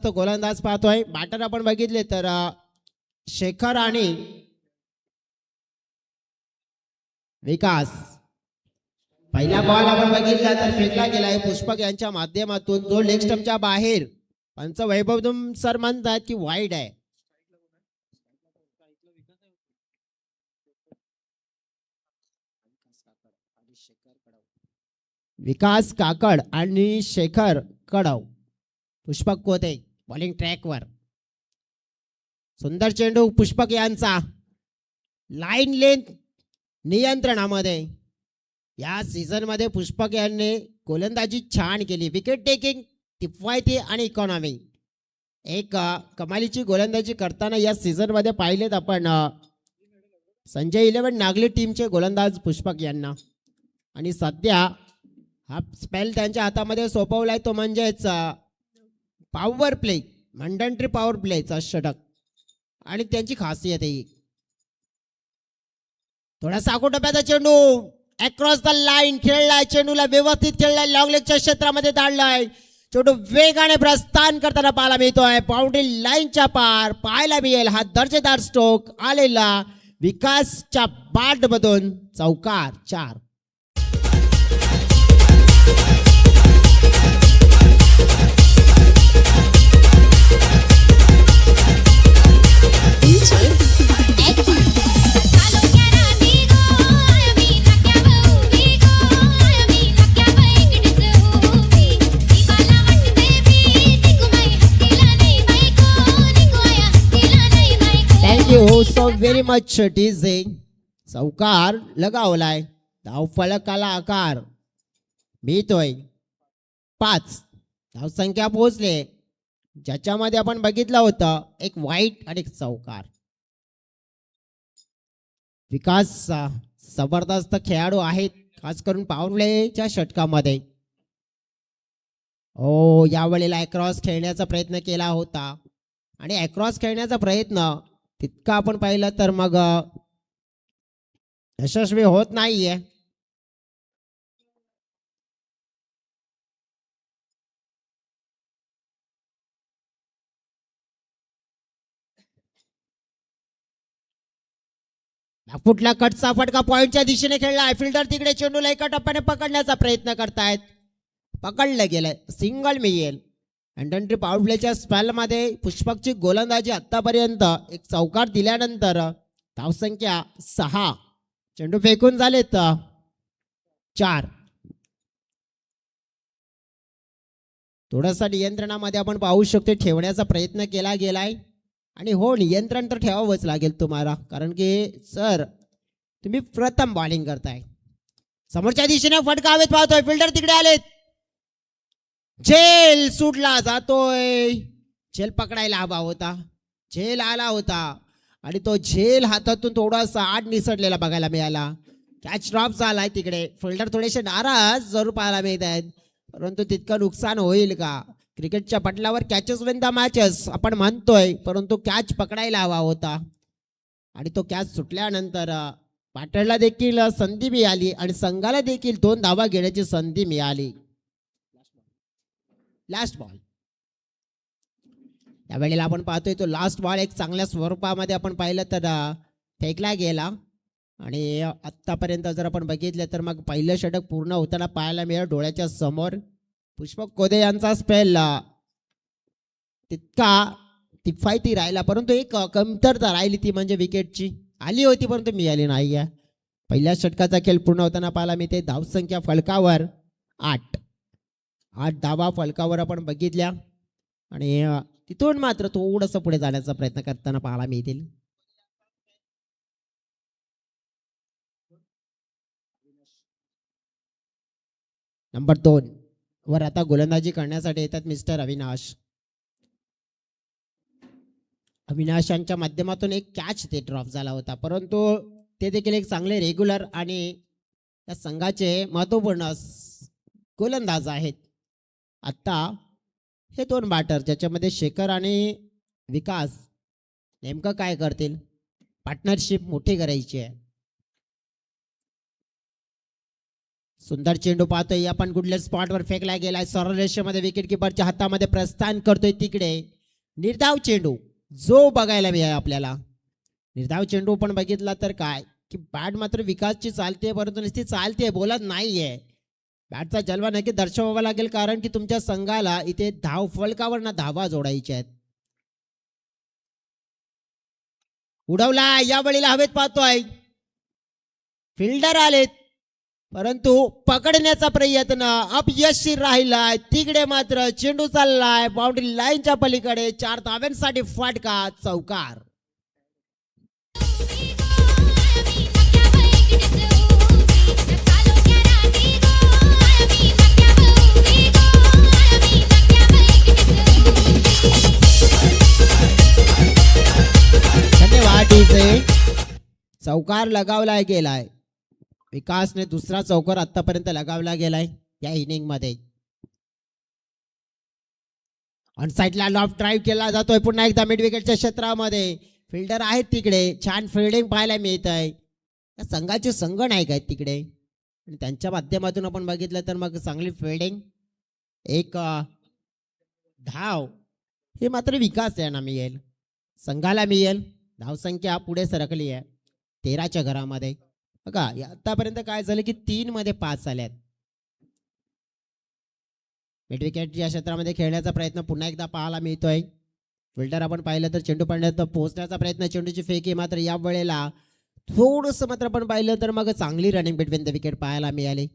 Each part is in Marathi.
तो गोलंदाज पाहतोय. बॅटर आपण बघितले तर शेखर आणि विकास. पहिला बॉल आपण बघितला तर फेकला गेलाय पुष्पक यांच्या माध्यमातून, जो लेग स्टंपच्या बाहेर. पंच वैभव सर म्हणतात की वाईड आहे. विकास काकड आणि शेखर कडव. पुष्पक कोते बॉलिंग ट्रॅकवर. सुंदर चेंडू पुष्पक यांचा लाईन लेंथ नियंत्रणामध्ये. या सीझन मध्ये पुष्पक यांनी गोलंदाजी छान केली. विकेट टेकिंग, किफायती आणि इकॉनॉमी. एक कमालीची गोलंदाजी करताना या सीझन मध्ये पाहिलेत आपण संजय 11 नागली टीमचे गोलंदाज पुष्पक यांना. आणि सध्या हा स्पेल त्यांच्या हातामध्ये सोपवलाय तो म्हणजेच पॉवर प्ले, मंडंट्री पॉवर प्लेचा षटक. आणि त्यांची खासियत आहे थोडा साकोटप्याचा चेंडू अक्रॉस द लाईन खेळलाय. चेंडूला व्यवस्थित खेळलाय, लॉंग लेगच्या क्षेत्रामध्ये धाडलाय. चेंडू वेगाने प्रस्थान करताना पाहायला मिळतोय. बाउंड्री लाईनच्या पार पाहायला मिळेल हा दर्जेदार स्ट्रोक आलेला विकासच्या बॅट मधून. चौकार 4. हो सो व्हेरी मच डीजे. चौकार लगावलाय. धाव फलकाला आकार मिळतोय 5. धावसंख्या पोहोचले ज्याच्यामध्ये आपण बघितलं होतं एक वाईट आणि एक चौकार. विकास जबरदस्त खेळाडू आहेत, खास करून पॉवर प्लेच्या षटकामध्ये. ओ यावेळेला अक्रॉस खेळण्याचा प्रयत्न केला होता आणि अक्रॉस खेळण्याचा प्रयत्न तितका आपण पाहिलं तर मग यशस्वी होत नाहीये. फुटला कटचा फटका पॉइंटच्या दिशेने खेळलाय. फिल्डर तिकडे चेंडूला एका टप्प्याने पकडण्याचा प्रयत्न करतायत. पकडलं गेलंय, सिंगल मिळेल. अंडंट्री पॉवर प्लेच्या स्पेल मध्ये पुष्पकची गोलंदाजी आतापर्यंत एक चौकार दिल्यानंतर धावसंख्या 6. चेंडू फेकून झालेत 4. थोडासा नियंत्रणामध्ये आपण पाहू शकतो ठेवण्याचा प्रयत्न केला गेलाय. आणि हो, नियंत्रण तर ठेवावंच लागेल तुम्हाला, कारण की सर तुम्ही प्रथम बॉलिंग करताय. समोरच्या दिशेने फटका हवेत पाहतोय. फिल्डर तिकडे आलेत. झेल सुटला जातोय. झेल पकडायला हवा होता, झेल आला होता आणि तो झेल हातातून थोडासा आड निसटलेला बघायला मिळाला. कॅच ड्रॉप झालाय तिकडे. फिल्डर थोडेसे नाराज जरूर पाहायला मिळत आहेत, परंतु तितकं नुकसान होईल का? क्रिकेटच्या पटलावर कॅचेस विन द मॅचेस आपण म्हणतोय, परंतु कॅच पकडायला हवा होता आणि तो कॅच सुटल्यानंतर बॅटरला देखील संधी मिळाली आणि संघाला देखील 2 धावा घेण्याची संधी मिळाली. लास्ट बॉल यावेळेला आपण पाहतोय तो लास्ट बॉल एक चांगल्या स्वरूपामध्ये आपण पाहिलं तर फेकला गेला. आणि आत्तापर्यंत जर आपण बघितलं तर मग पहिलं षटक पूर्ण होताना पाहायला मिळेल डोळ्याच्या समोर. पुष्पक कोदे यांचा स्पेल तितका किफायती राहिला, परंतु एक कमतरता राहिली ती म्हणजे विकेटची. आली होती परंतु मिळाली नाही. पहिल्या षटकाचा खेळ पूर्ण होताना पाहायला मिळते. धावसंख्या फलकावर 8 धावा फलकावर आपण बघितल्या आणि तिथून मात्र थोडंसं पुढे जाण्याचा प्रयत्न करताना पाहायला मिळतील. नंबर 2 वर आता गोलंदाजी करण्यासाठी येतात मिस्टर अविनाश. अविनाशांच्या माध्यमातून एक कॅच ते ड्रॉप झाला होता, परंतु ते देखील एक चांगले रेग्युलर आणि या संघाचे महत्वपूर्ण गोलंदाज आहेत. आता हे 2 बॅटर ज्याच्यामध्ये शेखर आणि विकास नेमकं काय करतील? पार्टनरशिप मोठी करायची आहे. सुंदर चेंडू पाहतोय आपण कुठल्या स्पॉटवर फेकला गेलाय. सरळ रेषेमध्ये विकेट किपरच्या हातामध्ये प्रस्थान करतोय. तिकडे निर्धाव चेंडू जो बघायला मिळाला आपल्याला. निर्धाव चेंडू पण बघितला तर काय की बॅट मात्र विकासची चालते, परंतु नुसती चालते बोलत नाहीये. बॅटचा जलवा नक्की दर्शवावा लागेल, कारण की तुमच्या संघाला इथे धाव फलकावर ना धावा जोडायच्या आहेत. उडवला या वेळेला हवेत पाहतोय. फिल्डर आलेत, परंतु पकडण्याचा प्रयत्न अपयशी राहिलाय. तिकडे मात्र चेंडू चाललाय बाउंड्री लाईनच्या पलीकडे. 4 धाव्यांसाठी फाटका चौकार. धन्यवाद. चौकार लगावला गेलाय. विकासने दुसरा चौकार आतापर्यंत लगावला गेलाय या इनिंग मध्ये. ऑन साइडला लॉफ्ट ड्राईव्ह केला जातोय पुन्हा एकदा मिड विकेटच्या क्षेत्रामध्ये. फिल्डर आहेत तिकडे, छान फिल्डिंग पाहायला मिळत आहे. या संघाचे संघ नायक आहेत तिकडे, आणि त्यांच्या माध्यमातून आपण बघितलं तर मग चांगली फिल्डिंग, एक धाव हे मात्र विकास यांना मिळेल, संघाला मिळेल. धावसंख्या पुढे सरकली आहे 13च्या घरामध्ये. बघा आतापर्यंत काय झालं की 3 मध्ये 5 आल्यात. मिड विकेट या क्षेत्रामध्ये खेळण्याचा प्रयत्न पुन्हा एकदा पाहायला मिळतोय. फिल्डर आपण पाहिलं तर चेंडू पर्यंत पोहोचण्याचा प्रयत्न, चेंडूची फेकी मात्र या वेळेला थोडंसं मात्र आपण पाहिलं तर मग चांगली रनिंग बिटवीन द विकेट पाहायला मिळाली.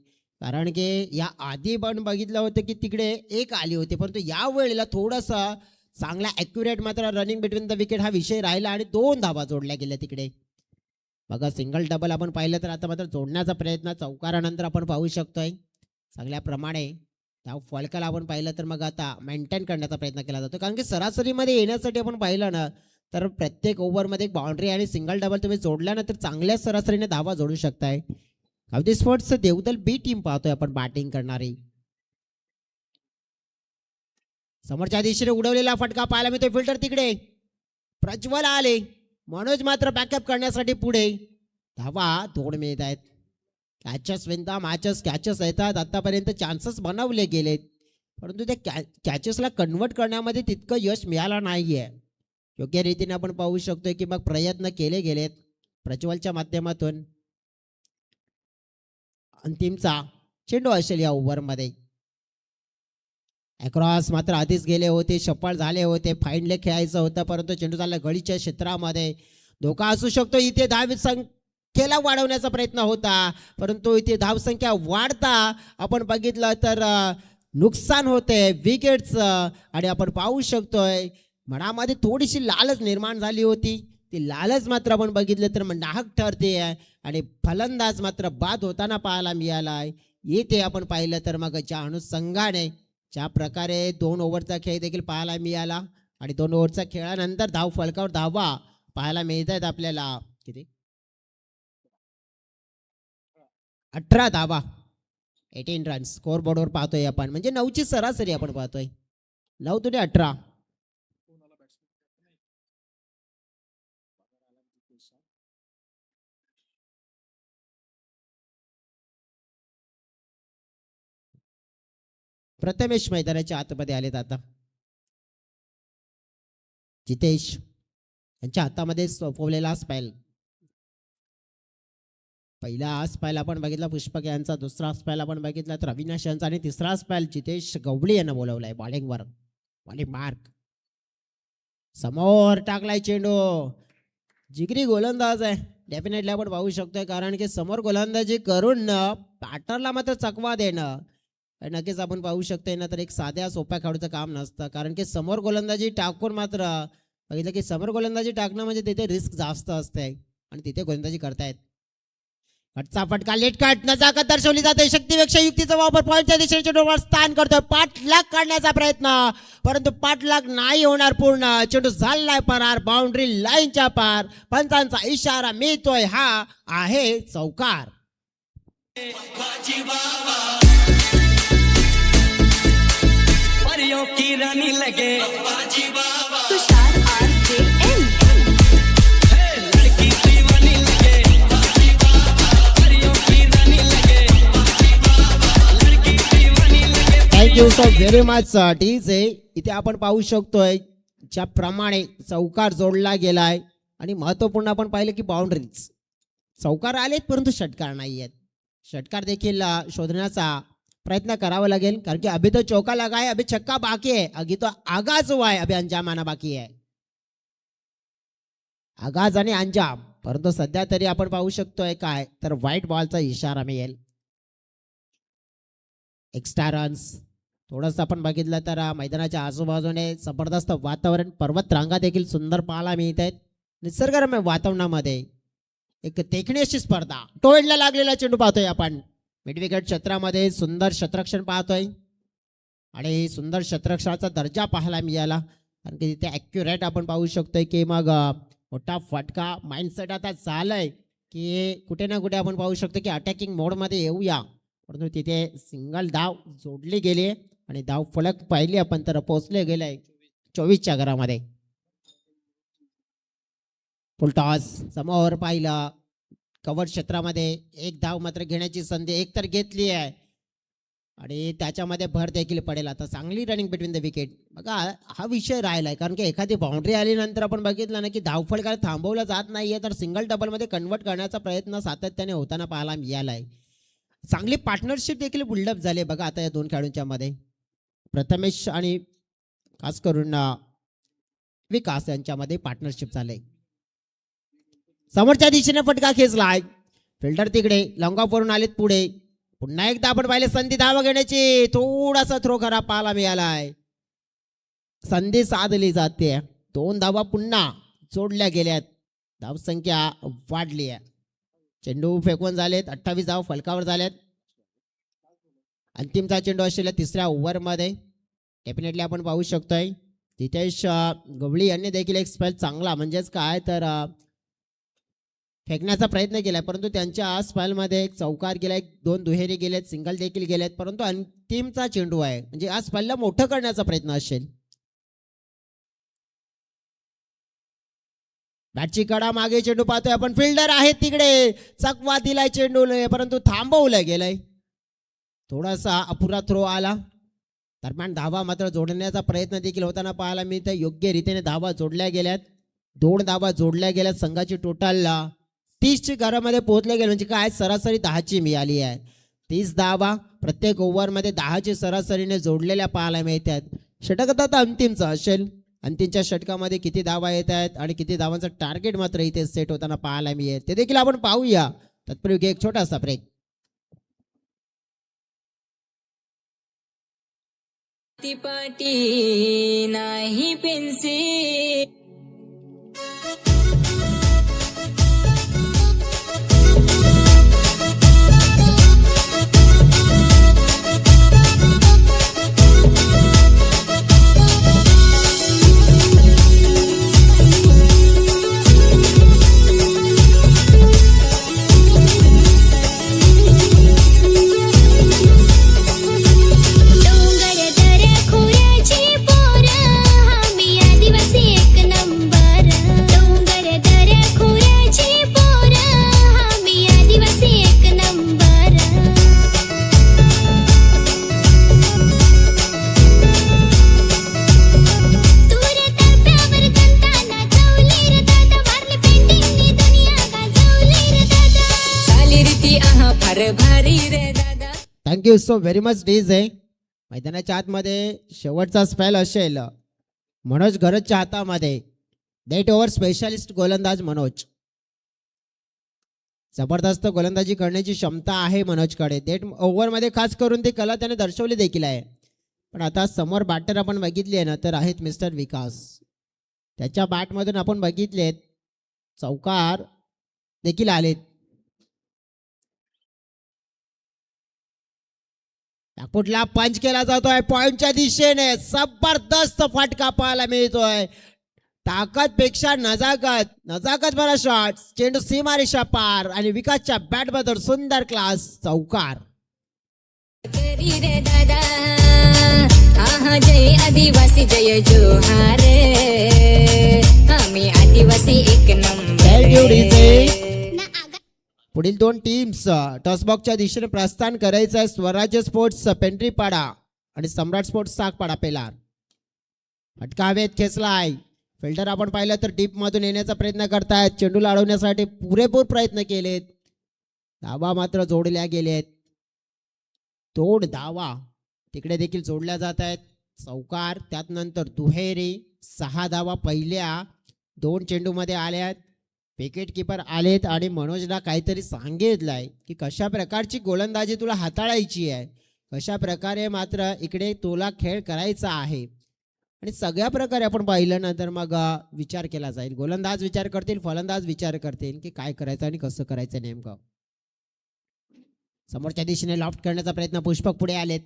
कारण की या आधी पण बघितलं होतं की तिकडे एक आली होती, परंतु या वेळेला थोडंसं चांगला ॲक्युरेट मात्र रनिंग बिटवीन द विकेट हा विषय राहिला आणि 2 धावा जोडल्या गेल्या तिकडे. बघा सिंगल डबल आपण पाहिलं तर आता मात्र जोडण्याचा प्रयत्न चौकारानंतर आपण पाहू शकतोय. चांगल्याप्रमाणे त्या फलकाला आपण पाहिलं तर मग आता मेंटेन करण्याचा प्रयत्न केला जातो, कारण की सरासरीमध्ये येण्यासाठी आपण पाहिलं ना तर प्रत्येक ओव्हरमध्ये एक बाउंड्री आणि सिंगल डबल तुम्ही जोडल्यानंतर चांगल्या सरासरीने धावा जोडू शकताय. गावठी स्पोर्ट्सचं देवदल बी टीम पाहतोय आपण बॅटिंग करणारी. समोरच्या दिशेने उडवलेला फटका पाहायला मिळतोय. फिल्डर तिकडे, प्रज्वल आले, मनोज मात्र बॅकअप करण्यासाठी पुढे. धावा दोन मिळत आहेत. कॅचेस विनता मॅचेस कॅचेस येतात. आतापर्यंत चान्सेस बनवले गेलेत, परंतु त्या कॅचेसला कन्वर्ट करण्यामध्ये तितकं यश मिळालं नाहीये. योग्य रीतीने आपण पाहू शकतोय की मग प्रयत्न केले गेलेत प्रज्वलच्या माध्यमातून. अंतिमचा चेंडू असेल या ओव्हरमध्ये. अक्रॉस मात्र आधीच गेले होते, सफळ झाले होते, फाईनले खेळायचं होतं, परंतु चेंडू झाला गळीच्या क्षेत्रामध्ये. धोका असू शकतो इथे. धावसंख्येला वाढवण्याचा प्रयत्न होता, परंतु इथे धावसंख्या वाढता आपण बघितलं तर नुकसान होते विकेटचं. आणि आपण पाहू शकतोय मनामध्ये थोडीशी लालच निर्माण झाली होती. ती लालच मात्र आपण बघितलं तर नाहक ठरते आणि फलंदाज मात्र बाद होताना पाहायला मिळालाय. येथे आपण पाहिलं तर मग ज्या अनुषंगाने ज्या प्रकारे 2 ओव्हरचा खेळ देखील पाहायला मिळाला आणि 2 ओव्हरच्या खेळानंतर धाव फलकावर धावा पाहायला मिळत आहेत आपल्याला. किती 18 धावा, 18 रन स्कोर बोर्डवर पाहतोय आपण, म्हणजे 9ची सरासरी आपण पाहतोय. 9 दुने 18. प्रथमेश मैदानाच्या आतमध्ये आलेत. आता जितेश यांच्या हातामध्ये सोपवलेला स्पाईल. पहिला स्पाईल आपण बघितला पुष्पक यांचा, दुसरा स्पाईल आपण बघितला तर अविनाश यांचा, आणि तिसरा स्पाईल जितेश गवळी यांना बोलवलाय बॉलिंगवर. बॉलिंग मार्क समोर टाकलाय चेंडू. जिगरी गोलंदाज आहे डेफिनेटली आपण पाहू शकतोय, कारण की समोर गोलंदाजी करून बॅटरला मात्र चकवा देणं नक्कीच आपण पाहू शकतोय ना तर एक साध्या सोप्या खेळाडूचं काम नसतं. कारण की समोर गोलंदाजी टाकून मात्र बघितलं की समोर गोलंदाजी टाकणं म्हणजे तिथे रिस्क जास्त असते आणि तिथे गोलंदाजी करतायत. कटचा फटका लेट कट, नजाकत दर्शवली जाते. शक्तीपेक्षा युक्तीचा वापर पॉईंटच्या दिशेने चेंडूवर स्थान करतोय. पाठलाग काढण्याचा प्रयत्न, परंतु पाठलाग नाही होणार पूर्ण. चेंडू झालाय परार बाउंड्री लाईनच्या पार. पंचांचा इशारा मिळतोय, हा आहे चौकार. की रानी लगे तुषार RJN लड़की दीवानी लगे परियों की रानी लगे थँक्यू सो व्हेरी मच ठीक आहे. इथे आपण पाहू शकतोय ज्याप्रमाणे चौकार जोडला गेलाय आणि महत्वपूर्ण आपण पाहिलं की बाउंड्रीज चौकार आलेत परंतु षटकार नाही आहेत. षटकार देखील शोधण्याचा प्रयत्न करावा लागेल कारण की अभी तो चौका लगा है, अभी छक्का बाकी है, अभी तो आगाज हुआ है, अभी अंजाम आना बाकी है. आगाज आणि अंजाम, परंतु सध्या तरी आपण पाहू शकतोय काय तर व्हाईट बॉलचा इशारा मिळेल. एक्स्ट्रा रन्स थोडंसं आपण बघितलं तर मैदानाच्या आजूबाजूने जबरदस्त वातावरण, पर्वत रांगा देखील सुंदर पाहायला मिळत आहेत. निसर्गरम्य वातावरणामध्ये एक देखणी अशी स्पर्धा. टोळला लागलेला चेंडू पाहतोय आपण मिड विकेट क्षेत्रामध्ये. सुंदर क्षेत्ररक्षण पाहतोय आणि सुंदर क्षेत्ररक्षणाचा दर्जा पाहायला मिळाला कारण की तिथे ॲक्युरेट आपण पाहू शकतोय की मग मोठा फटका माइंडसेट आता झालाय की कुठे ना कुठे आपण पाहू शकतो की अटॅकिंग मोडमध्ये येऊया, परंतु तिथे सिंगल धाव जोडली गेली आणि धाव फलक पाहिली आपण तर पोहोचले गेले 24च्या घरामध्ये. फुलटॉस समोर पाहिलं कव्हर क्षेत्रामध्ये एक धाव मात्र घेण्याची संधी एकतर घेतली आहे आणि त्याच्यामध्ये भर देखील पडेल. आता चांगली रनिंग बिटवीन द विकेट. बघा हा विषय राहिलाय कारण की एखादी बाउंड्री आल्यानंतर आपण बघितलं ना की धावफळ काय थांबवलं जात नाहीये तर सिंगल डबलमध्ये कन्वर्ट करण्याचा प्रयत्न सातत्याने होताना पाहायला मिळालाय. चांगली पार्टनरशिप देखील बिल्डअप झाली बघा आता या दोन खेळाडूंच्या मध्ये. प्रथमेश आणि खास करून विकास यांच्यामध्ये पार्टनरशिप झाले. समोरच्या दिशेने फटका खेचलाय, फिल्डर तिकडे लॉंग ऑफ वरून आलेत पुढे. पुन्हा एकदा आपण पाहिले संधी धावा घेण्याची, थोडासा थ्रो खराब पाहायला मिळालाय. संधी साधली जाते, 2 धावा पुन्हा जोडल्या गेल्यात, धावसंख्या वाढली आहे. चेंडू फेकून झालेत, 28 धाव फलकावर झाल्यात. अंतिमचा चेंडू असलेल्या 3ऱ्या ओव्हरमध्ये डेफिनेटली आपण पाहू शकतोय जितेश गवळी यांनी देखील एक स्पेल चांगला म्हणजेच काय तर फेकण्याचा प्रयत्न केलाय, परंतु त्यांच्या स्पेलमध्ये एक चौकार गेलाय, 2 दुहेरी गेलेत, सिंगल देखील गेलेत, परंतु अंतिमचा चेंडू आहे म्हणजे आज स्पेलला मोठं करण्याचा प्रयत्न असेल. बॅटची कडा मागे चेंडू पाहतोय आपण, फिल्डर आहे तिकडे, चकवा दिलाय चेंडू परंतु थांबवलं गेलंय. थोडासा अपुरा थ्रो आला. दरम्यान धावा मात्र जोडण्याचा प्रयत्न देखील होताना पाहायला मिळतं. योग्य रीतीने धावा जोडल्या गेल्यात, 2 धावा जोडल्या गेल्यात. संघाची टोटल 30ची घरामध्ये पोहोचले गेले म्हणजे काय सरासरी 10ची मिळाली आहे. 30 धावा प्रत्येक ओव्हरमध्ये 10ची सरासरीने जोडलेल्या पाहायला मिळतात. षटक आता अंतिमचा असेल, अंतिमच्या षटकामध्ये किती धावा येत आहेत आणि किती धावांचं टार्गेट मात्र इथे सेट होताना पाहायला मिळेल ते देखील आपण पाहूया. तत्पूर्वी एक छोटासा ब्रेक. पाटी नाही pencil thank you so very much DJ. मैदानाच्या आतमध्ये शेवटचा स्पेल असेल मनोज गरजच्या हातामध्ये. डेट ओव्हर स्पेशलिस्ट गोलंदाज मनोज. जबरदस्त गोलंदाजी करण्याची क्षमता आहे मनोजकडे. डेट ओव्हरमध्ये खास करून ती कला त्याने दर्शवली देखील आहे. पण आता समोर बॅटर आपण बघितले ना तर आहेत मिस्टर विकास. त्याच्या बॅटमधून आपण बघितलेत चौकार देखील आलेत. पुढला पंच केला जातोय पॉइंटच्या दिशेने. जबरदस्त फटका पाहायला मिळतोय. ताकद पेक्षा नजाकत, नजाकत भरा शॉट. चेंडू सीमारेषा पार आणि विकासच्या बॅट बद्दल सुंदर क्लास चौकार. रे दादा आहा जय आदिवासी जय जोहार आम्ही आदिवासी एक नंबर. पुढील 2 टीम्स टॉसबॉक्सच्या दिशेने प्रस्थान करायचं आहे. स्वराज्य स्पोर्ट्स पेंट्रीपाडा आणि सम्राट स्पोर्ट्स सागपाडा पेलार. फटका हवेत खेचलाय. फिल्डर आपण पाहिलं तर डीप मधून येण्याचा प्रयत्न करतायत. चेंडूला अडवण्यासाठी पुरेपूर प्रयत्न केलेत. धावा मात्र जोडल्या गेलेत. 2 धावा तिकडे देखील जोडल्या जात आहेत. चौकार त्यात नंतर दुहेरी. 6 धावा पहिल्या 2 चेंडूमध्ये आल्यात. विकेट किपर आलेत आणि मनोजला काहीतरी सांगितलंय की कशा प्रकारची गोलंदाजी तुला हाताळायची आहे, कशा प्रकारे मात्र इकडे तुला खेळ करायचा आहे. आणि सगळ्या प्रकारे आपण पाहिलं ना तर मग विचार केला जाईल. गोलंदाज विचार करतील, फलंदाज विचार करतील की काय करायचं आणि कसं करायचं नेमकं. समोरच्या दिशेने लॉफ्ट करण्याचा प्रयत्न. पुष्पक पुढे आलेत.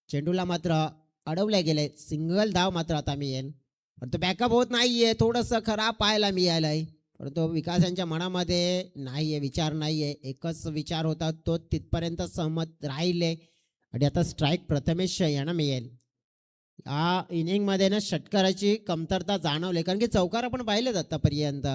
चेंडूला मात्र अडवले गेले. सिंगल धाव मात्र आता मिळेल. परंतु बॅकअप होत नाहीये. थोडंसं खराब पाहायला मिळालंय. परंतु विकास यांच्या मनामध्ये नाहीये, विचार नाहीये. एकच विचार होता, तो तिथपर्यंत सहमत राहिले. आणि आता स्ट्राईक प्रथमेश यांना मिळेल. या इनिंगमध्ये ना षटकाराची कमतरता जाणवली, कारण की चौकार आपण पाहिलेत आतापर्यंत.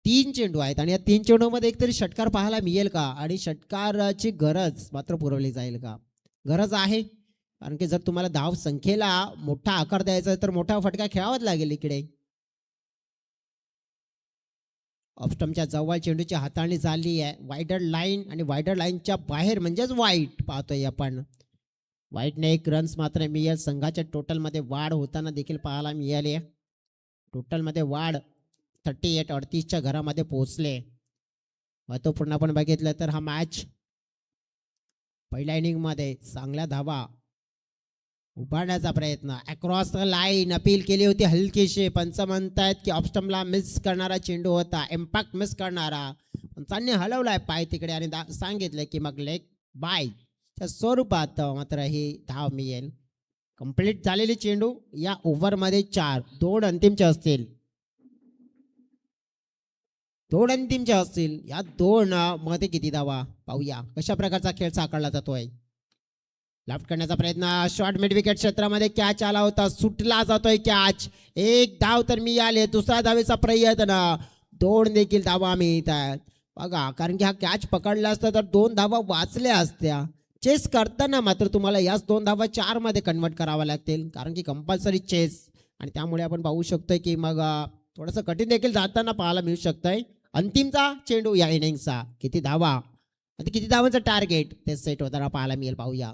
3 चेंडू आहेत आणि या 3 चेंडूमध्ये एकतरी षटकार पाहायला मिळेल का, आणि षटकाराची गरज मात्र पुरवली जाईल का. गरज आहे, कारण की जर तुम्हाला धाव संख्येला मोठा आकार द्यायचा तर मोठा फटका खेळावाच लागेल. इकडे ऑफस्टमच्या जवळ चेंडूची हाताळणी झाली आहे. वायडर लाईन आणि वायडर लाईनच्या बाहेर म्हणजेच वाईट पाहतोय आपण. वाईटने 1 रन्स मात्र मिळेल. संघाच्या टोटलमध्ये वाढ होताना देखील पाहायला मिळाली. टोटलमध्ये वाढ 38-38च्या घरामध्ये पोहोचले. महत्वपूर्ण आपण बघितलं तर हा मॅच पहिल्या इनिंगमध्ये चांगल्या धावा उभारण्याचा प्रयत्न. अक्रॉस द लाईन अपील केली होती हलकीशी. पंच म्हणतायत की ऑफस्टमला मिस करणारा चेंडू होता, इम्पॅक्ट मिस करणारा. पंचांनी हलवलाय पाय तिकडे आणि सांगितलं की मग लेग बाय च्या स्वरूपात मात्र ही धाव मिळेल. कंप्लीट झालेली चेंडू या ओव्हरमध्ये 4. 2 अंतिमचे असतील. 2 अंतिमचे असतील. या 2 मध्ये किती धावा पाहूया कशा प्रकारचा खेळ साकारला जातोय. लेफ्ट करण्याचा प्रयत्न. शॉर्ट मिड विकेट क्षेत्रामध्ये कॅच आला होता, सुटला जातोय कॅच. 1 धाव तर मिळाली. दुसऱ्या धावेचा प्रयत्न. 2 देखील धावा मिळत आहेत बघा, कारण की हा कॅच पकडला असता तर 2 धावा वाचल्या असत्या. चेस करताना मात्र तुम्हाला याच 2 धावा 4 मध्ये कन्वर्ट करावा लागतील, कारण की कंपल्सरी चेस. आणि त्यामुळे आपण पाहू शकतोय की मग थोडंसं कठीण देखील जाताना पाहायला मिळू शकतंय. अंतिमचा चेंडू या इनिंगचा किती धावा आणि किती धावांचं टार्गेट ते सेट होताना पाहायला मिळेल. पाहूया.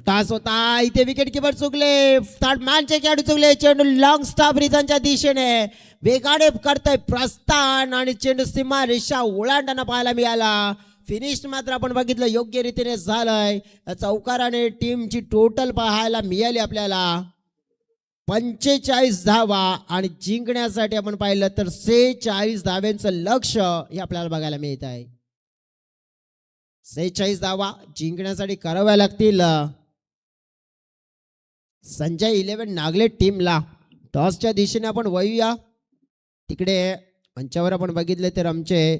टॉस होता इथे. विकेट किपर चुकले. मॅनचे खेळाडू चुकले. चेंडू लॉंग स्टॉप रिझनच्या दिशेने वेगाने करतोय प्रस्थान आणि चेंडू सीमा रेषा ओलांडताना पाहायला मिळाला. फिनिश मात्र आपण बघितलं योग्य रीतीने झालंय. चौकाराने टीमची टोटल पाहायला मिळाली आपल्याला 45 धावा आणि जिंकण्यासाठी आपण पाहिलं तर 46 धाव्यांचं लक्ष हे आपल्याला बघायला मिळत आहे. 46 धावा जिंकण्यासाठी कराव्या लागतील संजय 11 नागले टीमला. टॉसच्या दिशेने आपण वळूया. तिकडे मंचावर आपण बघितले तर आमचे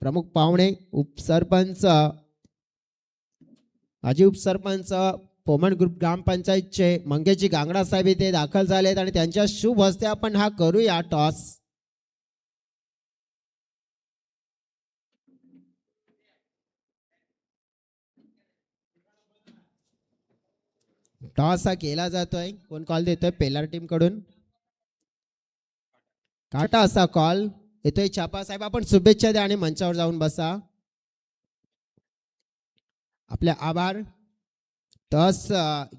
प्रमुख पाहुणे उपसरपंच माजी उपसरपंच पोमन ग्रुप ग्रामपंचायतचे मंगेशजी गांगडा साहेब इथे दाखल झालेत आणि त्यांच्या शुभ हस्ते आपण हा करूया टॉस. टॉस हा केला जातोय. कोण कॉल देतोय? पेलार टीम कडून काटा असा कॉल येतोय. छापा साहेब आपण शुभेच्छा द्या आणि मंचावर जाऊन बसा. आपले आभार. टॉस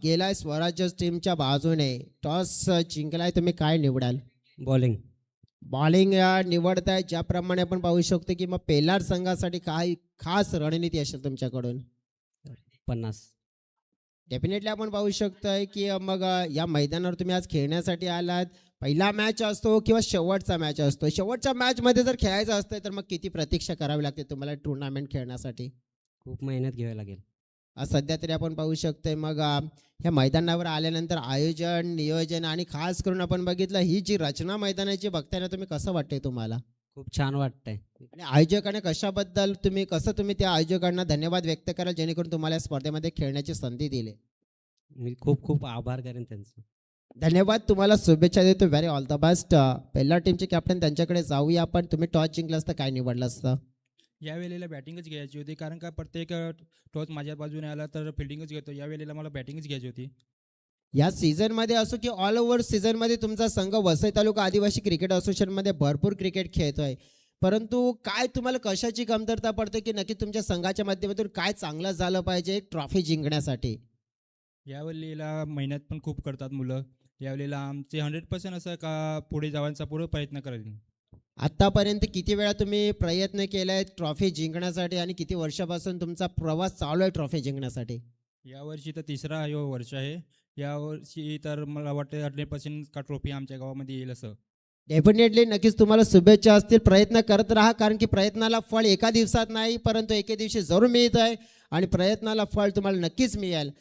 गेलाय स्वराज्य टीमच्या बाजूने. टॉस जिंकलाय. तुम्ही काय निवडाल? बॉलिंग. बॉलिंग निवडताय. ज्याप्रमाणे आपण पाहू शकतो की मग पेलार संघासाठी काय खास रणनीती असेल तुमच्याकडून? 50. डेफिनेटली आपण पाहू शकतोय की मग या मैदानावर तुम्ही आज खेळण्यासाठी आलात. पहिला मॅच असतो किंवा शेवटचा मॅच असतो. शेवटच्या मॅच मध्ये जर खेळायचं असतं तर मग किती प्रतीक्षा करावी लागते तुम्हाला टुर्नामेंट खेळण्यासाठी? खूप मेहनत घ्यावी लागेल. सध्या तरी आपण पाहू शकतोय मग ह्या मैदानावर आल्यानंतर आयोजन नियोजन आणि खास करून आपण बघितलं ही जी रचना मैदानाची बघताना तुम्ही कसं वाटतंय तुम्हाला? खूप छान वाटतंय. आणि आयोजकांना कशाबद्दल तुम्ही त्या आयोजकांना धन्यवाद व्यक्त कराल जेणेकरून तुम्हाला या स्पर्धेमध्ये खेळण्याची संधी दिली? मी खूप खूप आभार करेन त्यांचं. धन्यवाद. तुम्हाला शुभेच्छा देतो. Very all the best. पहिल्या टीमचे कॅप्टन त्यांच्याकडे जाऊया आपण. तुम्ही टॉस जिंकलं असतं काय निवडलं असतं? यावेळेला बॅटिंगच घ्यायची होती, कारण का प्रत्येक टॉस माझ्या बाजूने आला तर फिल्डिंगच घेतो. यावेळेला मला बॅटिंगच घ्यायची होती. या सीझन मध्ये असो की ऑल ओव्हर सीझन मध्ये तुमचा संघ वसई तालुका आदिवासी क्रिकेट असोसिएशन मध्ये भरपूर क्रिकेट खेळतोय, परंतु काय तुम्हाला कशाची कमतरता पडते की नक्की तुमच्या संघाच्या माध्यमातून काय चांगलं झालं पाहिजे ट्रॉफी जिंकण्यासाठी? यावेळेला मेहनत पण खूप करतात मुलं. यावेळेला आमचे 100% असं का पुढे जाण्याचा पुढे प्रयत्न करेन. आतापर्यंत किती वेळा तुम्ही प्रयत्न केलाय ट्रॉफी जिंकण्यासाठी आणि किती वर्षापासून तुमचा प्रवास चालू आहे ट्रॉफी जिंकण्यासाठी? यावर्षी तर तिसरा हे वर्ष आहे. यावर्षी तर मला वाटतं 100% का ट्रॉफी आमच्या गावामध्ये येईल असं. डेफिनेटली नक्कीच तुम्हाला शुभेच्छा असतील. प्रयत्न करत राहा, कारण की प्रयत्नाला फळ एका दिवसात नाही परंतु एके दिवशी जरूर मिळत आहे आणि प्रयत्नाला फळ तुम्हाला नक्कीच मिळेल.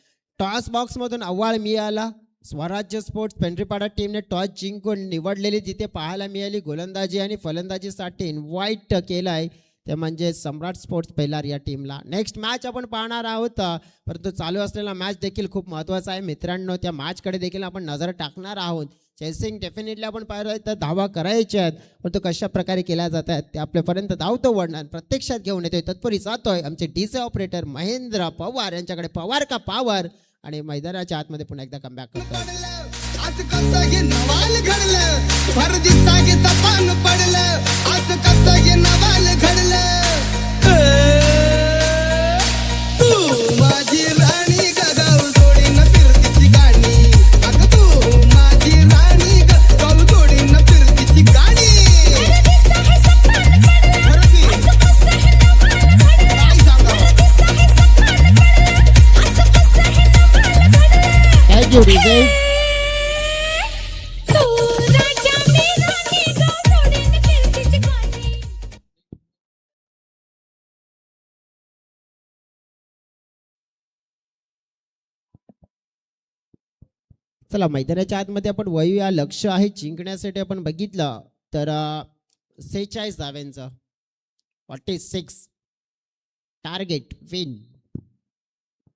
टॉस बॉक्समधून अव्वल मिळाला. स्वराज्य स्पोर्ट्स पेंढरीपाडा टीमने टॉस जिंकून निवडलेली तिथे पाहायला मिळाली गोलंदाजी आणि फलंदाजीसाठी इन्व्हाइट केलं आहे, ते म्हणजे सम्राट स्पोर्ट्स पेलार या टीमला. नेक्स्ट मॅच आपण पाहणार आहोत, परंतु चालू असलेला मॅच देखील खूप महत्त्वाचा आहे मित्रांनो. त्या मॅचकडे देखील आपण नजर टाकणार आहोत. चेसिंग डेफिनेटली आपण पाहिलं तर धावा करायच्या आहेत, परंतु कशा प्रकारे केल्या जात आहेत ते आपल्यापर्यंत धावतो वर्णन प्रत्यक्षात घेऊन येतोय. तत्परी जातोय आमचे डीजे ऑपरेटर महेंद्र पवार यांच्याकडे. पवार का पावर, आणि मैदानाच्या आतमध्ये पुन्हा एकदा कमबॅक करतो. आज कसं हे नवाल घडलं, भर दिसता हे सपान पडलं. आज कसं हे नवाल घडलं. तू माझी राणी गाव सोडीन फिरतीची गाणी. अगं तू माझी राणी गाव सोडीन फिरतीची गाणी. खरं की? काय सांगावं? Thank you DJ. चला मैदानाच्या आतमध्ये आपण वळूया. लक्ष आहे जिंकण्यासाठी आपण बघितलं तर 46 धाव्यांचं 46 टार्गेट विन.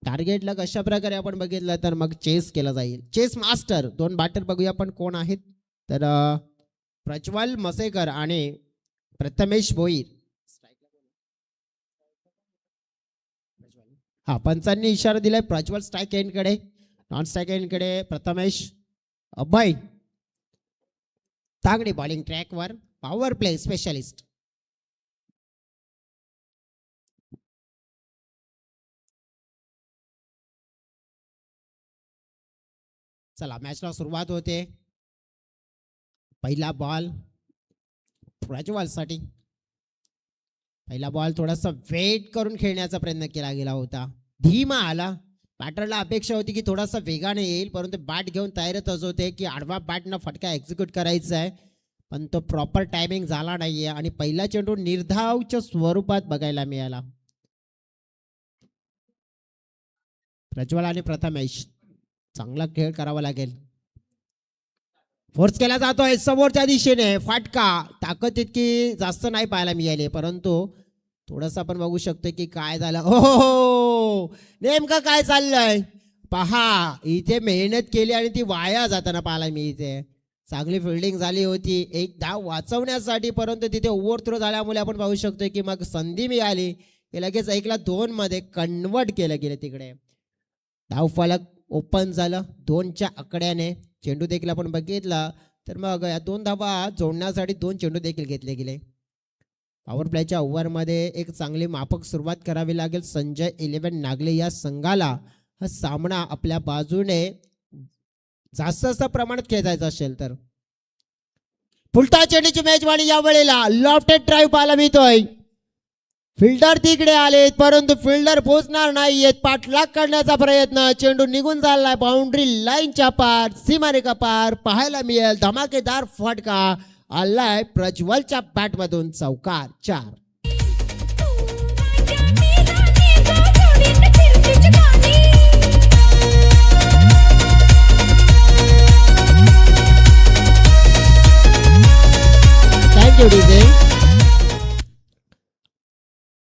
टार्गेटला कशा प्रकारे आपण बघितलं तर मग चेस केला जाईल. चेस मास्टर 2 बॅटर बघूया आपण कोण आहेत तर प्रज्वल मसेकर आणि प्रथमेश भोईर. हा पंचांनी इशारा दिलाय प्रज्वल स्ट्राईक एंडकडे, नॉन स्ट्राईक एंडकडे प्रथमेश. अभय चांगली बॉलिंग ट्रॅकवर, पॉवर प्ले स्पेशलिस्ट. चला मॅचला सुरुवात होते. पहिला बॉल प्रज्वलसाठी. पहिला बॉल थोडासा वेट करून खेळण्याचा प्रयत्न केला गेला होता, धीमा आला. बॅटरला अपेक्षा होती की थोडासा वेगाने येईल, परंतु बॅट घेऊन तयारीतच होते की आडवा बॅटनं फटका एक्झिक्यूट करायचा आहे, पण तो प्रॉपर टायमिंग झाला नाहीये आणि पहिला चेंडू निर्धावच्या स्वरूपात बघायला मिळाला. प्रज्वल आणि प्रथमेश चांगला खेळ करावा लागेल. फोर्स केला जातोय समोरच्या दिशेने, फटका. ताकद इतकी जास्त नाही पाहायला मिळाली, परंतु थोडंसं आपण बघू शकतो की काय झालं. हो नेमकं काय चाललंय पहा. इथे मेहनत केली आणि ती वाया जाताना पाहायला मिळते. चांगली फिल्डिंग झाली होती एक धाव वाचवण्यासाठी, परंतु तिथे ओव्हरथ्रो झाल्यामुळे आपण पाहू शकतो की मग संधी मिळाली की लगेच 1ला 2 मध्ये कन्वर्ट केलं गेलं. तिकडे धाव फलक ओपन झालं 2च्या आकड्याने. चेंडू देखील आपण बघितला तर मग या 2 धावा जोडण्यासाठी 2 चेंडू देखील घेतले गेले. पॉवर प्लेच्या ओव्हरमध्ये एक चांगली माफक सुरुवात करावी लागेल संजय 11 नागले या संघाला. हा सामना आपल्या बाजूने जास्त प्रमाणात खेळायचा असेल तर. फुलटा चेंडूची मेजवानी या वेळेला लॉफ्टेड ड्राईव्ह पाहायला मिळतोय. फिल्डर तिकडे आलेत परंतु फिल्डर पोहोचणार नाहीयेत. पाठलाग करण्याचा प्रयत्न, चेंडू निघून झालाय बाउंड्री लाईनच्या पार, सीमारेखा पार पाहायला मिळेल. धमाकेदार फटका आलाय प्रज्वलच्या बॅटमधून. चौकार 4. Thank you DJ.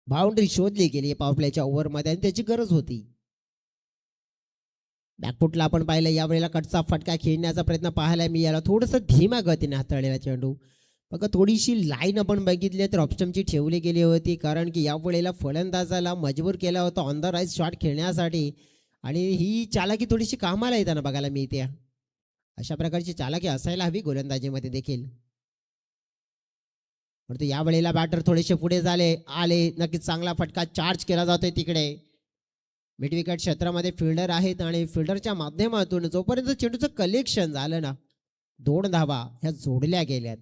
बाउंड्री शोधली गेली पॉवर प्लेच्या ओव्हरमध्ये आणि त्याची गरज होती. बॅकफुटला आपण पाहिलं यावेळेला कटचा फटका खेळण्याचा प्रयत्न पाहायला मिळाला. थोडंसं धीमा गतीने हाताळलेला चेंडू, बघा थोडीशी लाईन आपण बघितली तर ऑप्शनची ठेवली गेली होती, कारण की यावेळेला फलंदाजाला मजबूर केला होता ऑन द राईट शॉट खेळण्यासाठी आणि ही चालाकी थोडीशी कामाला येताना बघायला मिळते. अशा प्रकारची चालाकी असायला हवी गोलंदाजीमध्ये देखील. परंतु यावेळेला बॅटर थोडेसे पुढे आले नक्कीच चांगला फटका चार्ज केला जातोय तिकडे. मिड विकेट क्षेत्रामध्ये फिल्डर आहेत आणि फिल्डरच्या माध्यमातून जोपर्यंत चेंडूचं कलेक्शन झालं ना 2 धावा ह्या जोडल्या गेल्यात.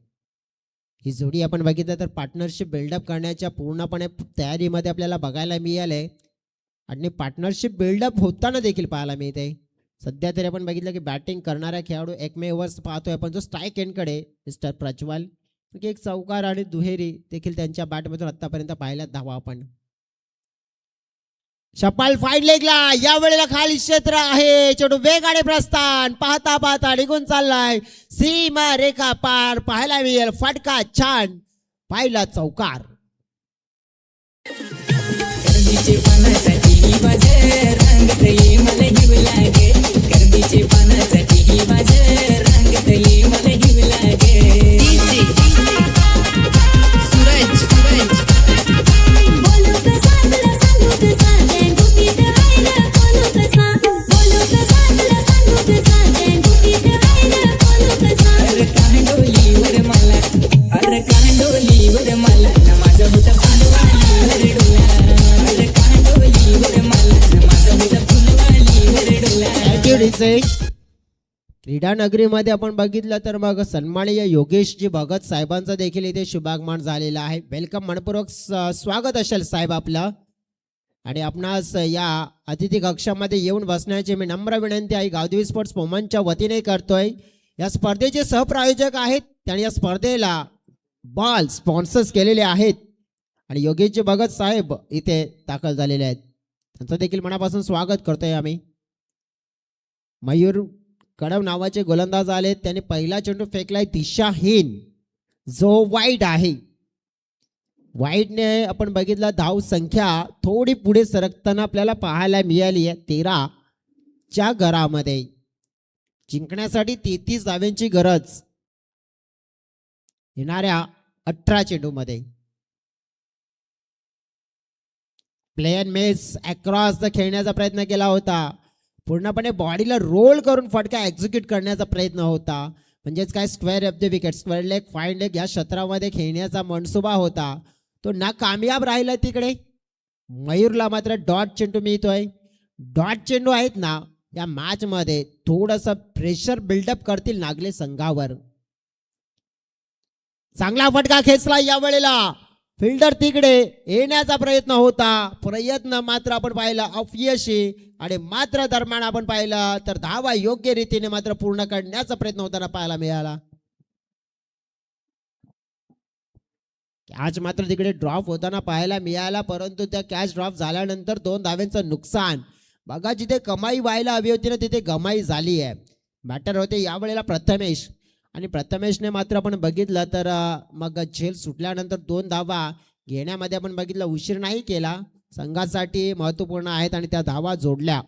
ही जोडी आपण बघितलं तर पार्टनरशिप बिल्डअप करण्याच्या पूर्णपणे तयारीमध्ये आपल्याला बघायला मिळालंय आणि पार्टनरशिप बिल्डअप होताना देखील पाहायला मिळते. सध्या तरी आपण बघितलं की बॅटिंग करणारा खेळाडू एकमेव पाहतोय आपण जो स्ट्राईक एंडकडे मिस्टर प्रज्वल, एक चौकार आणि दुहेरी देखील त्यांच्या बॅटमधून आतापर्यंत पाहिल्यात धावा आपण. शपाल फाईट लेगला यावेळेला खाली क्षेत्र आहे, चेंडू वेगाने प्रस्थान पाहता पाहता निघून चाललाय सीमा रेखा पार. पाहायला मिळेल फटका छान, पाहिला चौकार. कर्दीचे पानासाठी ही बाज रंगतली मला हिव लागे. कर्दीचे पानासाठी ही बाज रंगतली मला हिव लागे. बोलू कसा तुला सांगू कसा गुपित राहिलं बोलू कसा. बोलू कसा तुला सांगू कसा गुपित राहिलं बोलू कसा. अरे कांडोलीवर मला, अरे कांडोलीवर मला ना माझं होतं फुलवालीवर डोला. अरे कांडोलीवर मला ना माझं होतं फुलवालीवर डोला. क्रीडा नगरीमध्ये आपण बघितलं तर मग सन्माननीय योगेशजी भगत साहेबांचं देखील इथे शुभागमन झालेलं आहे. वेलकम, मनपूर्वक स्वागत असेल साहेब आपलं. आणि आपणास या अतिथी कक्षामध्ये येऊन बसण्याची मी नम्र विनंती आहे गावदेवी स्पोर्ट्स पोमनच्या वतीने करतोय. या स्पर्धेचे सहप्रायोजक आहेत, त्यांनी या स्पर्धेला बॉल स्पॉन्सर्स केलेले आहेत आणि योगेशजी भगत साहेब इथे दाखल झालेले आहेत. त्यांचं देखील मनापासून स्वागत करतोय आम्ही. मयूर कडव नावाचे गोलंदाज आले, त्यांनी पहिला चेंडू फेकलाय दिशाहीन जो वाईट आहे. वाईटने आपण बघितलं धाव संख्या थोडी पुढे सरकताना आपल्याला पाहायला मिळाली आहे. 13च्या घरामध्ये जिंकण्यासाठी 33 धाव्यांची गरज येणाऱ्या 18 चेंडूमध्ये. प्ले अँड मिस अक्रॉस खेळण्याचा प्रयत्न केला होता, पूर्णपणे बॉडीला रोल करून फटका एक्झिक्यूट करण्याचा प्रयत्न होता. म्हणजेच काय square of the wicket, square leg, fine leg या क्षेत्रामध्ये खेळण्याचा मनसुबा होता, तो नाकामयाब राहिला तिकडे. मयूरला मात्र डॉट चेंडू मिळतोय. डॉट चेंडू आहेत ना या मॅचमध्ये थोडंसं प्रेशर बिल्डअप करतील नागले संघावर. चांगला फटका खेचला यावेळेला, फिल्डर तिकडे येण्याचा प्रयत्न होता, प्रयत्न मात्र आपण पाहिला अपयशी आणि मात्र दरम्यान आपण पाहिलं तर धावा योग्य रीतीने मात्र पूर्ण करण्याचा प्रयत्न होताना पाहायला मिळाला. कॅच मात्र तिकडे ड्रॉप होताना पाहायला मिळाला, परंतु त्या कॅच ड्रॉप झाल्यानंतर 2 धाव्यांचं नुकसान. बघा जिथे कमाई व्हायला हवी होती ना तिथे कमाई झाली आहे. बॅटर होते यावेळेला प्रथमेश आणि प्रथमेशने मात्र आपण बघितलं तर मग झेल सुटल्यानंतर 2 धावा घेण्यामध्ये आपण बघितलं उशीर नाही केला. संघासाठी महत्त्वपूर्ण आहेत आणि त्या धावा जोडल्या.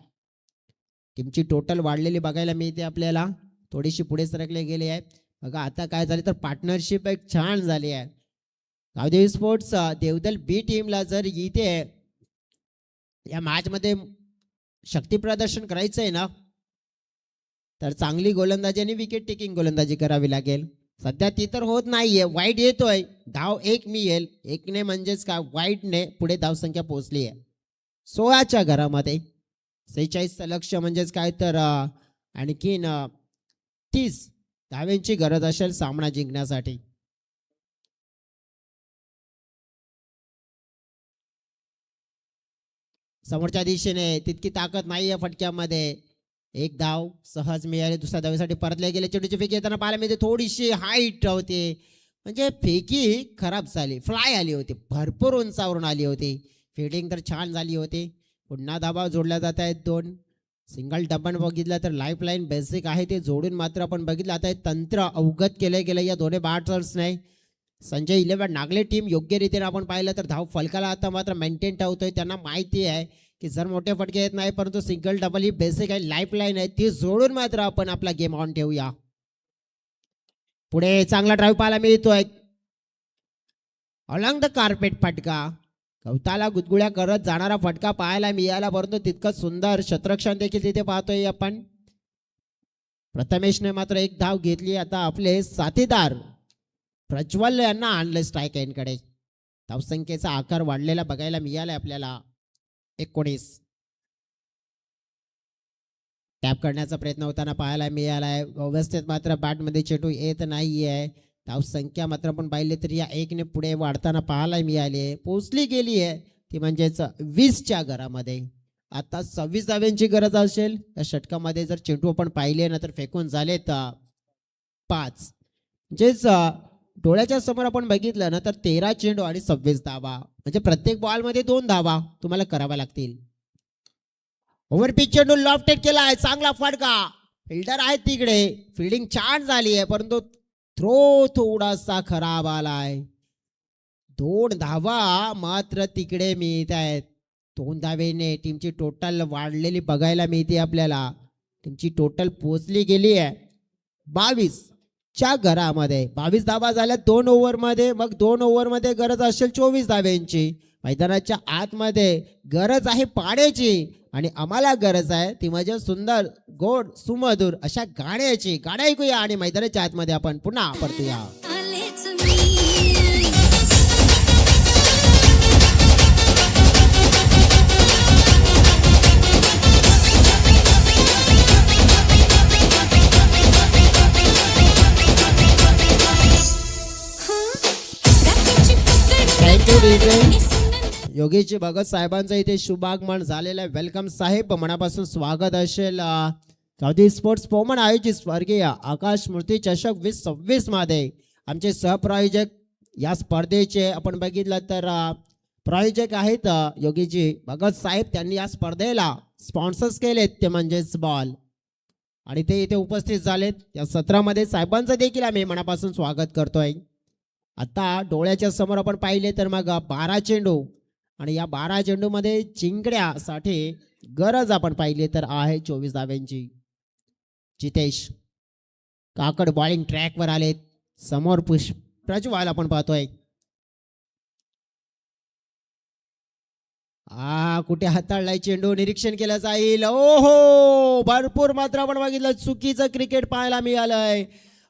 टीमची टोटल वाढलेली बघायला मिळते आपल्याला, थोडीशी पुढे सरकले गेले आहे. बघा आता काय झाले तर पार्टनरशिप एक छान झाली आहे. गावदेवी स्पोर्ट्स देवदल बी टीमला जर इथे या मॅचमध्ये शक्ती प्रदर्शन करायचं आहे ना तर चांगली गोलंदाजी आणि विकेट टेकिंग गोलंदाजी करावी लागेल. सध्या ती तर होत नाहीये. वाईट येतोय, धाव 1 मिळेल, 1ने म्हणजेच काय वाईटने पुढे धावसंख्या पोहोचली आहे 16च्या घरामध्ये. 46 लक्ष म्हणजेच काय तर आणखीन 30 धाव्यांची गरज असेल सामना जिंकण्यासाठी. समोरच्या दिशेने तितकी ताकद नाहीये फटक्यामध्ये. 1 धाव सहज मिळाली, दुसऱ्या धावेसाठी परतले गेले. चेंडूची फेकी येताना पाहायला मिळते थोडीशी हाईट होते, म्हणजे फेकी खराब झाली, फ्लाय आली होती, भरपूर उंचावरून आली होती. फिल्डिंग तर छान झाली होती. पुन्हा धावा जोडल्या जात आहेत 2. सिंगल डबल बघितलं तर लाईफ लाईन बेसिक आहे ते जोडून मात्र आपण बघितलं आता हे तंत्र अवगत केले गेले या दोन्ही बॅटर्सने. संजय 11 नागले टीम योग्य रीतीने आपण पाहिलं तर धाव फलकाला आता मात्र मेंटेन ठेवतोय. त्यांना माहिती आहे की जर मोठे फटके येत नाही परंतु सिंगल डबल ही बेसिक आहे, लाईफ लाईन आहे, ती जोडून मात्र आपण आपला गेम ऑन ठेवूया. पुढे चांगला ड्राईव्ह पाहायला मिळतोय. अलंग द कार्पेट फटका, गवताला गुदगुळ्या करत जाणारा फटका पाहायला मिळाला, परंतु तितकंच सुंदर क्षेत्ररक्षण देखील तिथे पाहतोय आपण. प्रथमेशने मात्र एक धाव घेतली. आता आपले साथीदार प्रज्वल यांना आणलं स्ट्राईक एंडकडे. धावसंख्येचा आकार वाढलेला बघायला मिळालाय आपल्याला. 19 टॅप करण्याचा प्रयत्न होताना पाहायला मिळालाय. व्यवस्थित मात्र बॅटमध्ये चेंडू येत नाहीये. धावसंख्या मात्र आपण पाहिली तर या 1ने पुढे वाढताना पाहायला मिळाली. पोचली गेली आहे ती म्हणजेच 20च्या घरामध्ये. आता 26 धाव्यांची गरज असेल. या षटकामध्ये जर चेंडू आपण पाहिले ना तर फेकून झालेत 5. म्हणजेच डोळ्याच्या समोर आपण बघितलं ना तर 13 चेंडू आणि 26 धावा, म्हणजे प्रत्येक बॉलमध्ये 2 धावा तुम्हाला कराव्या लागतील. ओव्हरपिच चेंडू लॉफ्टेड केलाय, चांगला फटका. फिल्डर आहे तिकडे, फिल्डिंग छान झाली आहे, परंतु थ्रो थोडासा खराब आलाय. 2 धावा मात्र तिकडे मिळत आहेत. 2 धावेने टीमची टोटल वाढलेली बघायला मिळते आपल्याला. टीमची टोटल पोचली गेली आहे 22च्या घरामध्ये. 22 धावा झाल्या 2 ओव्हरमध्ये. मग 2 ओव्हरमध्ये गरज असेल 24 धाव्यांची. मैदानाच्या आतमध्ये गरज आहे पाण्याची आणि आम्हाला गरज आहे ती म्हणजे सुंदर गोड सुमधुर अशा गाण्याची. गाणं ऐकूया आणि मैदानाच्या आतमध्ये आपण पुन्हा परतूया. आलेच मी योगेश भगत साहेबांचं इथे शुभागमन झालेलं आहे. वेलकम साहेब, मनापासून स्वागत असेल. गावठी स्पोर्ट्स पोमन आयोजित स्वर्गीय आकाश मूर्ती चषक 2026 मध्ये आमचे सहप्रायोजक या स्पर्धेचे आपण बघितलं तर प्रायोजक आहेत योगेशजी भगत साहेब. त्यांनी या स्पर्धेला स्पॉन्सर्स केलेत ते म्हणजेच बॉल, आणि ते इथे उपस्थित झालेत. या सत्रामध्ये साहेबांचं देखील आम्ही मनापासून स्वागत करतोय. आता डोळ्याच्या समोर आपण पाहिले तर मग 12 चेंडू आणि या 12 चेंडूमध्ये जिंकण्यासाठी गरज आपण पाहिली तर आहे 24 धाव्यांची. जितेश काकड बॉलिंग ट्रॅकवर आलेत. समोर प्रज्वल आपण पाहतोय. कुठे हाताळलाय चेंडू, निरीक्षण केलं जाईल. ओहो, भरपूर मात्र आपण बघितलं चुकीचं क्रिकेट पाहायला मिळालंय.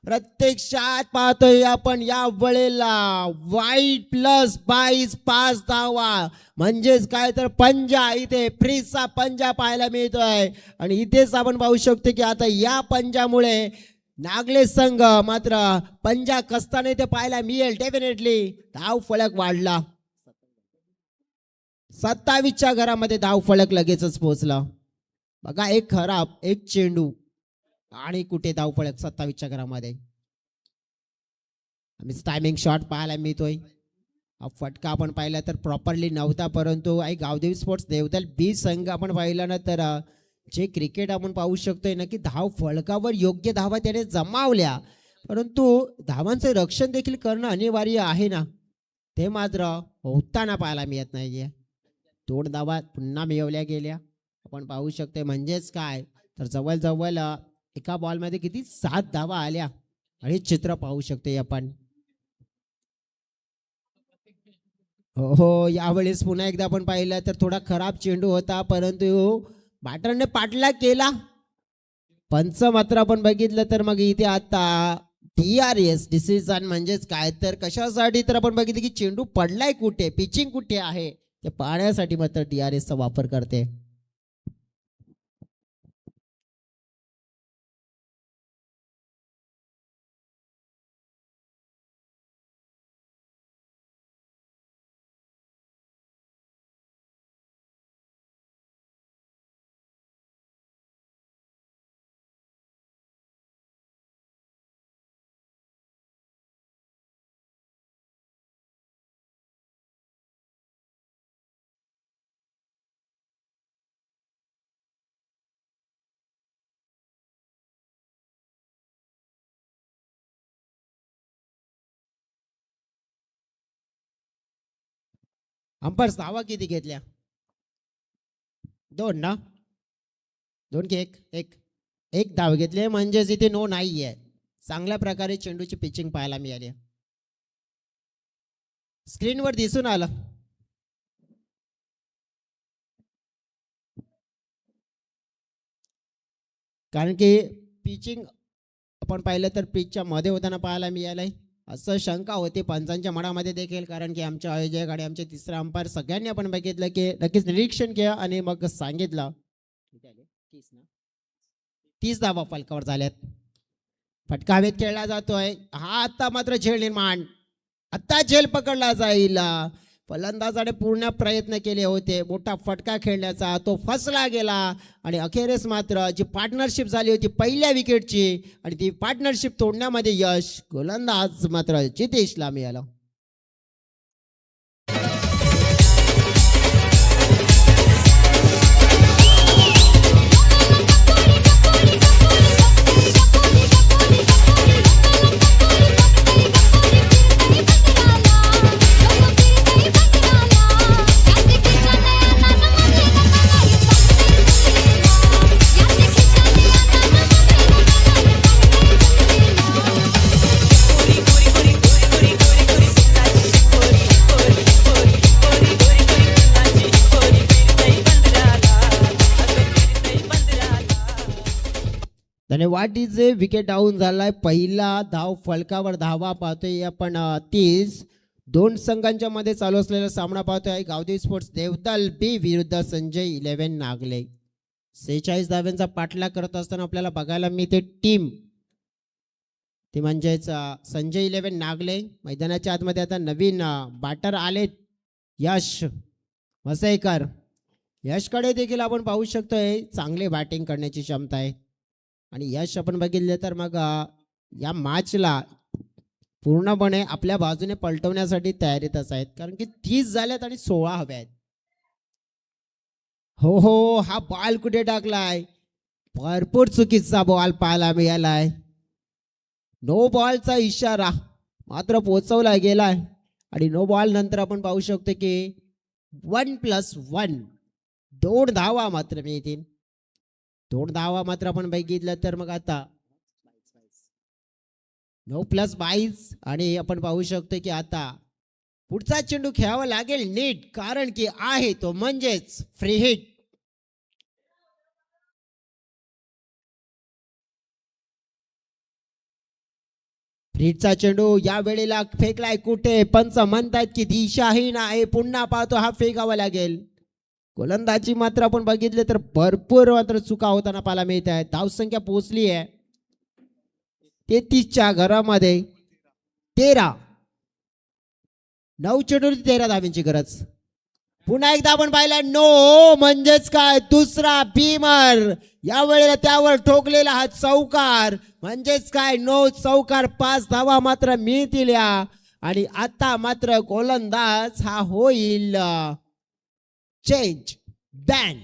प्रत्यक्षात पाहतोय आपण या वेळेला वाईट प्लस 22 5 धावा, म्हणजेच काय तर पंजा, इथे फ्रीजचा पंजा पाहायला मिळतोय. आणि इथेच आपण पाहू शकतो की आता या पंजामुळे नागले संघ मात्र पंजा कसताना इथे पाहायला मिळेल. डेफिनेटली धाव फलक वाढला. 27च्या घरामध्ये धाव फलक लगेचच पोहोचला. बघा, एक खराब, एक चेंडू आणि कुठे धाव फलक 27च्या घरामध्ये. आम्ही टायमिंग शॉट पाहायला मिळतोय. हा फटका आपण पाहिला तर प्रॉपरली नव्हता, परंतु गावदेवी स्पोर्ट्स देवदल बी संघ आपण पाहिला ना तर जे क्रिकेट आपण पाहू शकतोय ना की धाव फलकावर योग्य धावा त्याने जमावल्या, परंतु धावांचं रक्षण देखील करणं अनिवार्य आहे ना, ते मात्र होताना पाहायला मिळत नाहीये. 2 धावा पुन्हा मिळवल्या गेल्या आपण पाहू शकतोय. म्हणजेच काय तर जवळजवळ एका बॉलमध्ये किती 7 धावा आल्या आणि चित्र पाहू शकतोय आपण. हो, यावेळेस पुन्हा एकदा आपण पाहिलं तर थोडा खराब चेंडू होता, परंतु बॅटरने पाठलाग केला. पंच मात्र आपण बघितलं तर मग इथे आता DRS डिसिजन, म्हणजेच काय तर कशासाठी तर आपण बघितलं की चेंडू पडलाय कुठे, पिचिंग कुठे आहे ते पाहण्यासाठी मात्र DRS चा वापर करते. अंपायर्स धावा किती घेतल्या? 2 ना, 2 की 1? एक धाव घेतले, म्हणजेच इथे नो नाही आहे. चांगल्या प्रकारे चेंडूची पिचिंग पाहायला मिळाली. स्क्रीनवर दिसून आलं. कारण की पिचिंग आपण पाहिलं तर पिचच्या मध्ये होताना पाहायला मिळालंय. असं शंका होती पंचांच्या मनामध्ये देखील, कारण की आमच्या आयोजक आणि आमचे तिसरे अंपायर सगळ्यांनी आपण बघितलं की नक्कीच निरीक्षण केलं आणि मग सांगितलं 30 धावा फलकावर झाल्यात. फटका हवेत खेळला जातोय. हा आता मात्र झेल निर्माण, आता झेल पकडला जाईल. फलंदाजाने पूर्ण प्रयत्न केले होते मोठा फटका खेळण्याचा, तो फसला गेला आणि अखेरीस मात्र जी पार्टनरशिप झाली होती पहिल्या विकेटची आणि ती पार्टनरशिप तोडण्यामध्ये यश गोलंदाज मात्र जितेशला मिळालं. धन्यवाद डीजे. विकेट डाऊन झालाय. पहिला धाव फलकावर धावा पाहतोय आपण 30. दोन संघांच्या मध्ये चालू असलेला सामना पाहतोय. गावदेवी स्पोर्ट्स देवदल बी विरुद्ध संजय 11 नागले. 46 धाव्यांचा पाठलाग करत असताना आपल्याला बघायला मिळते टीम ती म्हणजेच संजय 11 नागले. मैदानाच्या आतमध्ये आता नवीन बॅटर आलेत यश वसईकर. यशकडे देखील आपण पाहू शकतोय चांगले बॅटिंग करण्याची क्षमता आहे आणि यश आपण बघितले तर मग या मॅचला पूर्णपणे आपल्या बाजूने पलटवण्यासाठी तयारीतच आहेत, कारण की 30 झाल्यात आणि 16 हव्या आहेत. हो हो, हा बॉल कुठे टाकलाय? भरपूर चुकीचा बॉल पाहायला मिळालाय. नो बॉलचा इशारा मात्र पोहोचवला गेलाय आणि नो बॉल नंतर आपण पाहू शकतो की 1+1 2 धावा मात्र मिळतील. 2 धावा मात्र आपण बघितलं तर मग आता 9+22 आणि आपण पाहू शकतो की आता पुढचा चेंडू खेळावा लागेल नीट, कारण की आहे तो म्हणजेच फ्री हिट. फ्रीटचा चेंडू या वेळेला फेकलाय कुठे? पंच म्हणतात की दिशाहीन आहे. पुन्हा पाहतो हा फेकावा लागेल. गोलंदाजी मात्र आपण बघितले तर भरपूर मात्र चुका होताना पाहायला मिळत आहे. धावसंख्या पोहोचली आहे 33च्या घरामध्ये. 13 9 चेंडू 13 धाव्यांची गरज. पुन्हा एकदा आपण पाहिला नो म्हणजेच काय दुसरा भीमर. या वेळेला त्यावर ठोकलेला हा चौकार म्हणजेच काय नो चौकार. 5 धावा मात्र मिळतील या आणि आता मात्र गोलंदाज हा होईल चेंज बॅन.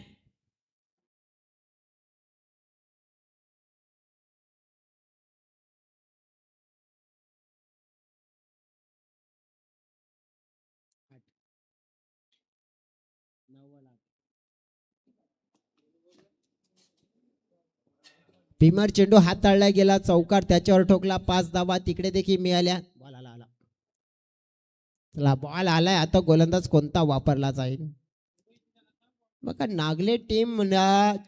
भीमर चेंडू हाताळला गेला, चौकार त्याच्यावर ठोकला. 5 धावा तिकडे देखील मिळाल्या. बॉल आला चला बॉल आलाय. आता गोलंदाज कोणता वापरला जाईल? बघा नागले टीम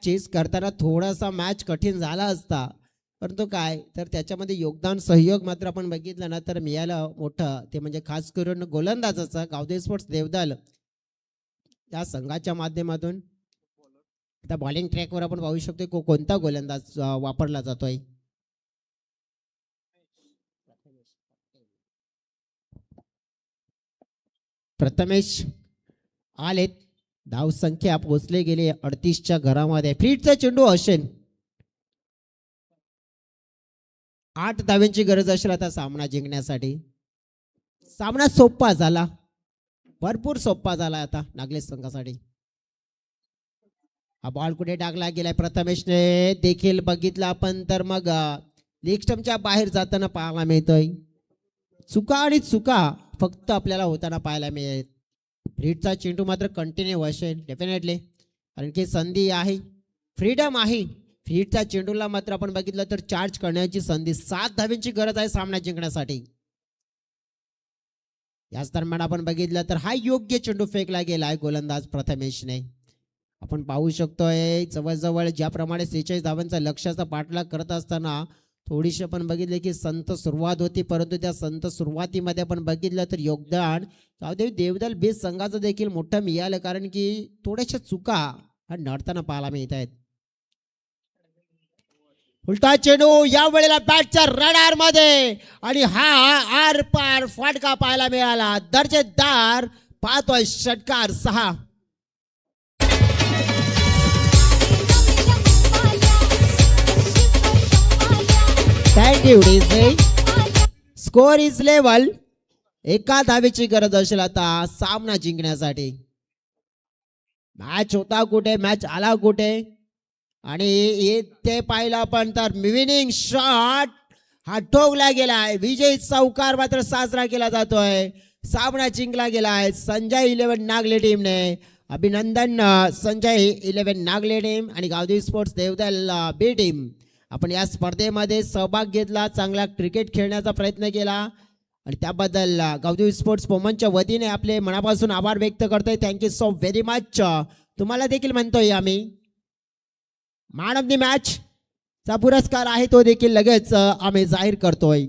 चेस करताना थोडासा मॅच कठीण झाला असता, परंतु काय तर त्याच्यामध्ये योगदान सहयोग मात्र आपण बघितलं ना तर मिळालं मोठं. ते म्हणजे खास करून गोलंदाजाचं गावदेवी स्पोर्ट्स देवदल या संघाच्या माध्यमातून. आता बॉलिंग ट्रॅकवर आपण पाहू शकतो कोणता गोलंदाज वापरला जातोय. प्रथमेश आलेत. धाव संख्या पोहोचले गेले 38च्या घरामध्ये. फ्रीटचा चेंडू असेल 8 धाव्यांची गरज असेल आता सामना जिंकण्यासाठी. सामना सोपा झाला, भरपूर सोपा झाला आता नागले संघासाठी. हा बॉल कुठे टाकला गेलाय? प्रथमेशने देखील बघितला आपण तर मग लेग स्टंपच्या बाहेर जाताना पाहायला मिळतोय. चुका आणि चुका फक्त आपल्याला होताना पाहायला मिळेल. फ्रीटचा चेंडू मात्र कंटिन्यू असेल डेफिनेटली, कारण की संधी आहे, फ्रीडम आहे. फ्रीटच्या चेंडूला मात्र आपण बघितलं तर चार्ज करण्याची संधी. 7 धाव्यांची गरज आहे सामना जिंकण्यासाठी. याच दरम्यान आपण बघितलं तर हा योग्य चेंडू फेकला गेला आहे गोलंदाज प्रथमेशने. आपण पाहू शकतोय जवळजवळ ज्याप्रमाणे 46 धावांचा लक्ष्याचा पाठलाग करत असताना थोडीशी आपण बघितले की संत सुरुवात होती, परंतु त्या संत सुरुवातीमध्ये आपण बघितलं तर योगदान देवदल बेस संघाचं देखील मोठं मिळालं, कारण की थोड्याशा चुका हा नडताना पाहायला मिळत आहेत. उलटा चेंडू या वेळेला बॅटच्या रडार मध्ये आणि हा आर पार फाटका पाहायला मिळाला. दर्जेदार पाहतोय षटकार 6. Thank you DJ. Score is level. एका धावेची गरज असेल आता सामना जिंकण्यासाठी. मॅच होता कुठे, मॅच आला कुठे, आणि ते पाहिलं आपण तर विनिंग शॉट हा ठोकला गेलाय. विजय चौकार मात्र साजरा केला जातोय. सामना जिंकला गेलाय संजय 11 नागले टीमने. अभिनंदन संजय 11 नागले टीम आणि गावदेवी स्पोर्ट्स देवदल बी टीम. आपण या स्पर्धेमध्ये सहभाग घेतला, चांगला क्रिकेट खेळण्याचा प्रयत्न केला आणि त्याबद्दल गावदेवी स्पोर्ट्स पोमनच्या वतीने आपले मनापासून आभार व्यक्त करतोय. Thank you so very much. तुम्हाला देखील म्हणतोय आम्ही. मॅन ऑफ द मॅच चा पुरस्कार आहे तो देखील लगेच आम्ही जाहीर करतोय.